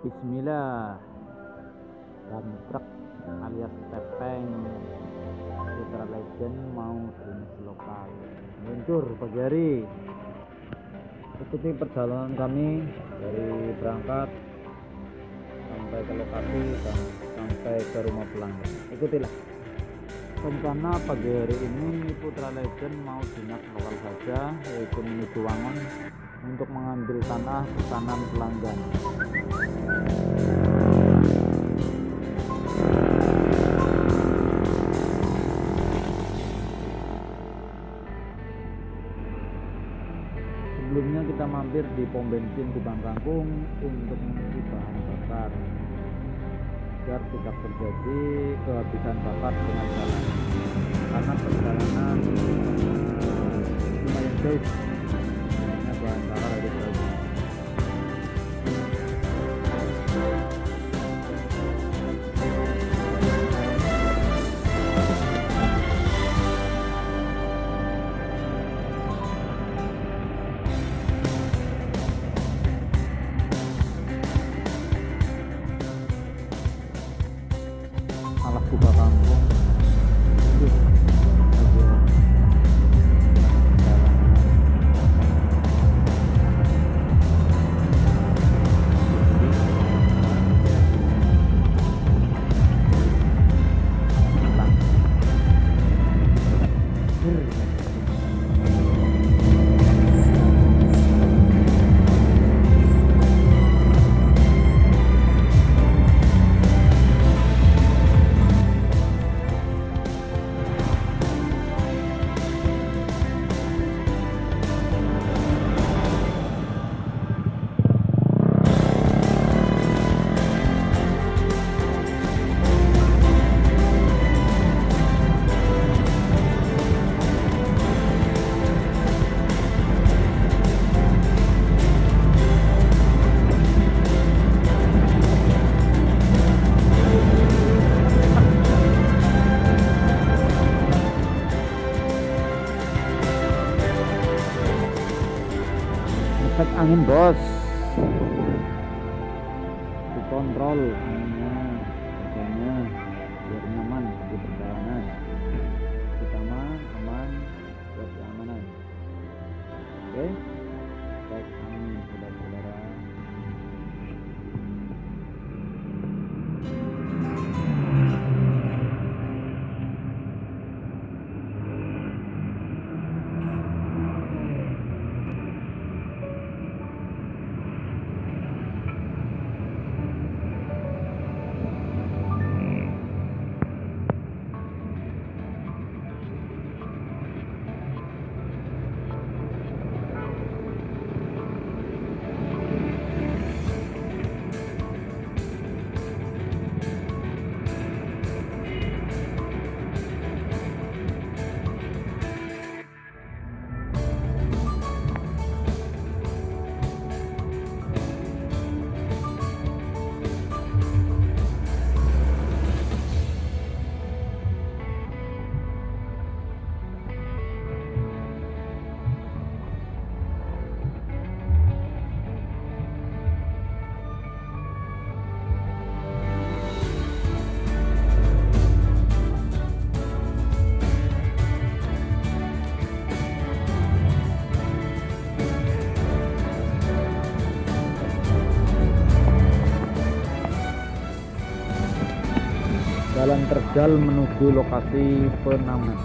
Bismillah. Dan truk alias tepeng Putra Legend mau dinas lokal meluncur pagi hari. Ikuti perjalanan kami dari berangkat sampai ke lokasi dan sampai ke rumah pelanggan. Ikutilah. Rencana pagi hari ini Putra Legend mau dinas lokal saja, yaitu menuju Wangon untuk mengambil tanah pesanan pelanggan. Sebelumnya kita mampir di pom bensin Kubang Kangkung untuk mengisi bahan bakar agar tidak terjadi kehabisan bakar tengah jalan, karena perjalanan lumayan jauh, hanya bahan bakar ada berapa. Alah Kubang Kangkung efek angin bos, dikontrol anginnya, harganya biar nyaman di perjalanan, utama aman buat keamanan. Oke, efek angin saudara-saudara. Jalan terjal menuju lokasi Penamen.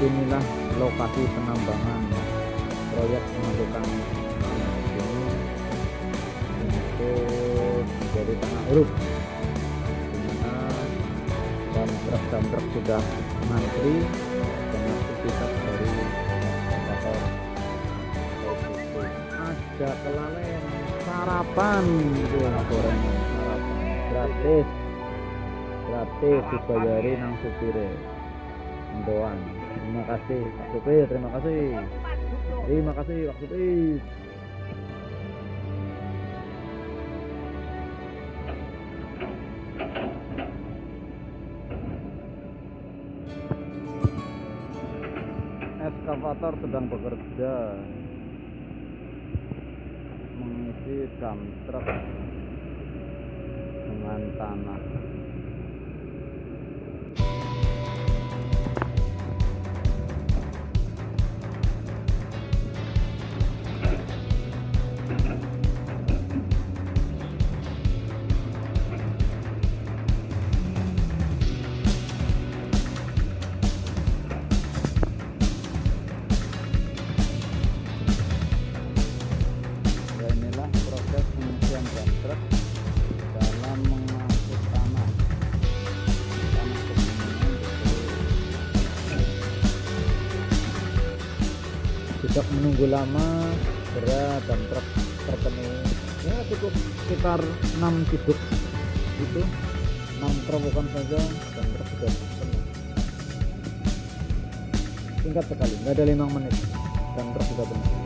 inilah lokasi penambangan proyek penambangan ini untuk menjadi tanah uruk, dimana dam truk sudah mantri dengan aktivitas dari ekskavator. Ada kelalen sarapan itu goreng sarapan gratis dibayari nang supire Mendoan. Terima kasih Pak Supir, terima kasih Pak Supir. Ekskavator sedang bekerja mengisi dam truk dengan tanah. Tidak menunggu lama, berat dan truk terpenuhi. Ya cukup sekitar 6 cibuk itu, 6 terobokan saja dan truk sudah penuh. Singkat sekali, nggak ada 5 menit dan truk sudah penuh.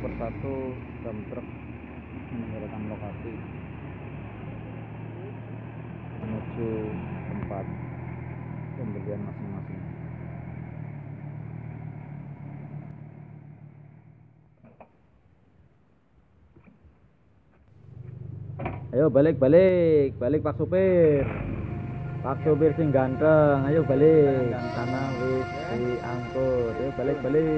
Persatu dam truk meninggalkan lokasi menuju tempat pembelian masing-masing. Ayo balik Pak Supir sing ganteng, ayo balik tanah wis diangkut, ayo balik bener.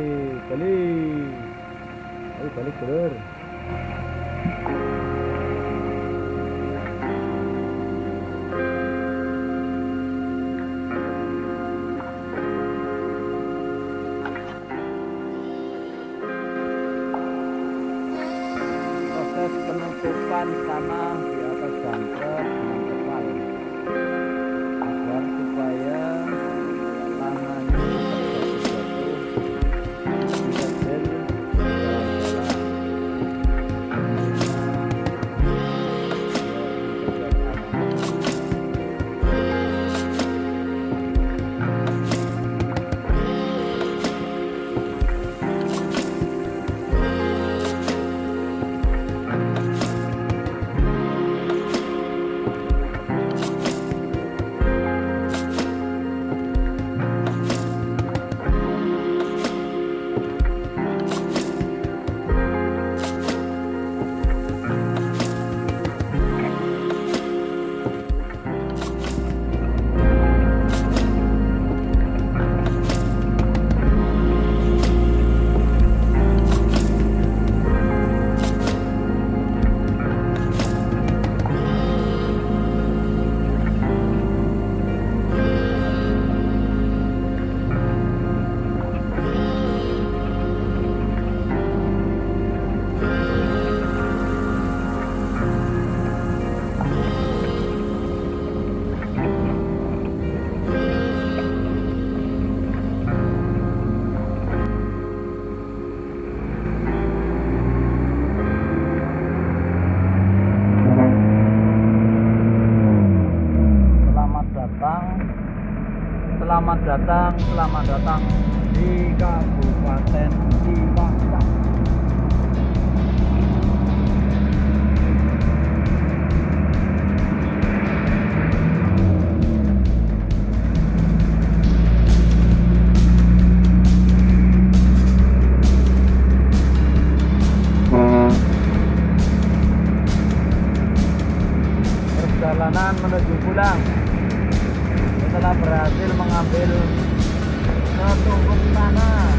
Proses penutupan tanah di atas dam truk dengan kepal agar supaya tanahnya terjatuh bisa jadi jalan-jalan. selamat datang di Kabupaten Cilacap. Perjalanan menuju pulang setelah berhasil mengambil setumpuk tanah.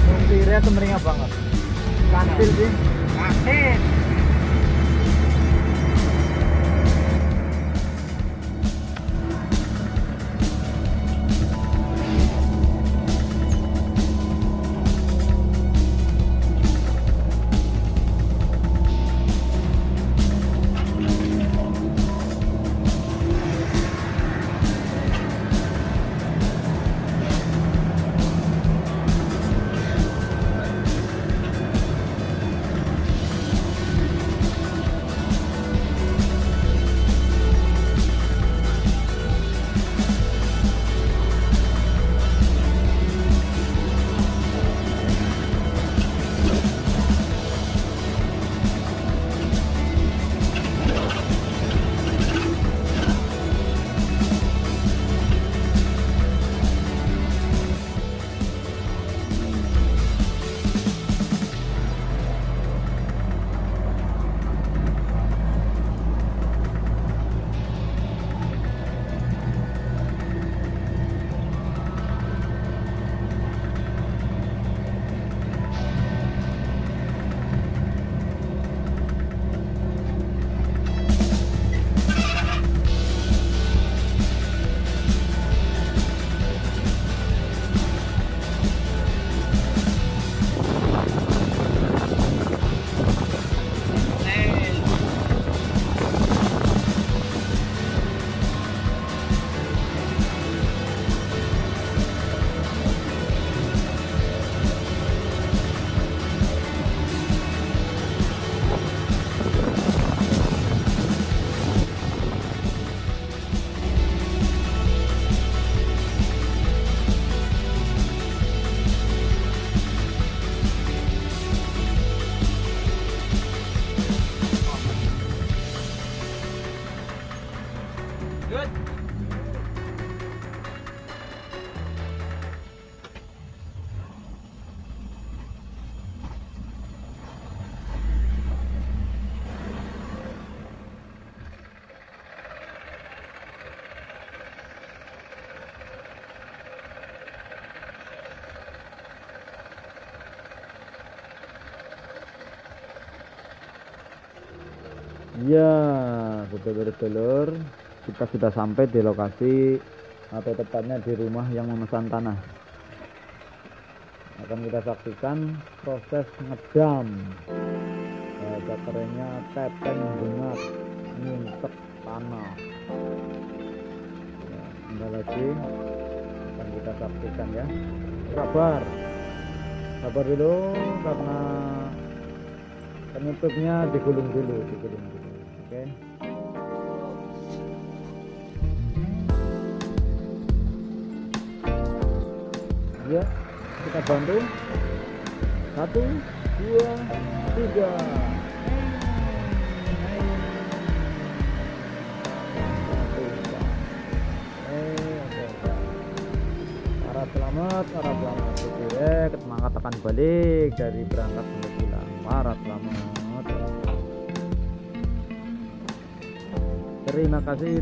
Supirnya semeringah banget. Kantil sih. Kantil. Ya, sedulur-sedulur, kita sudah sampai di lokasi atau tepatnya di rumah yang memesan tanah. Akan kita saksikan proses ngedam. Bahasa kerennya tepeng bungat nyuntek tanah. Ya, enggak lagi akan kita saksikan ya. Sabar dulu karena penutupnya digulung dulu. Oke. Ya, kita bantu. 1, 2, 3. Selamat. Semangat akan balik dari berangkat sampai pulang. Para selamat. Terima kasih.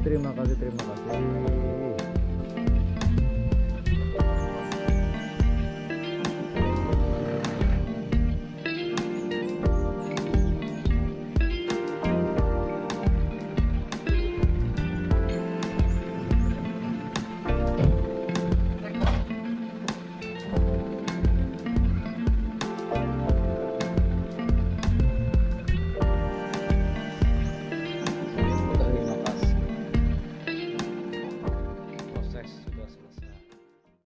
Proses sudah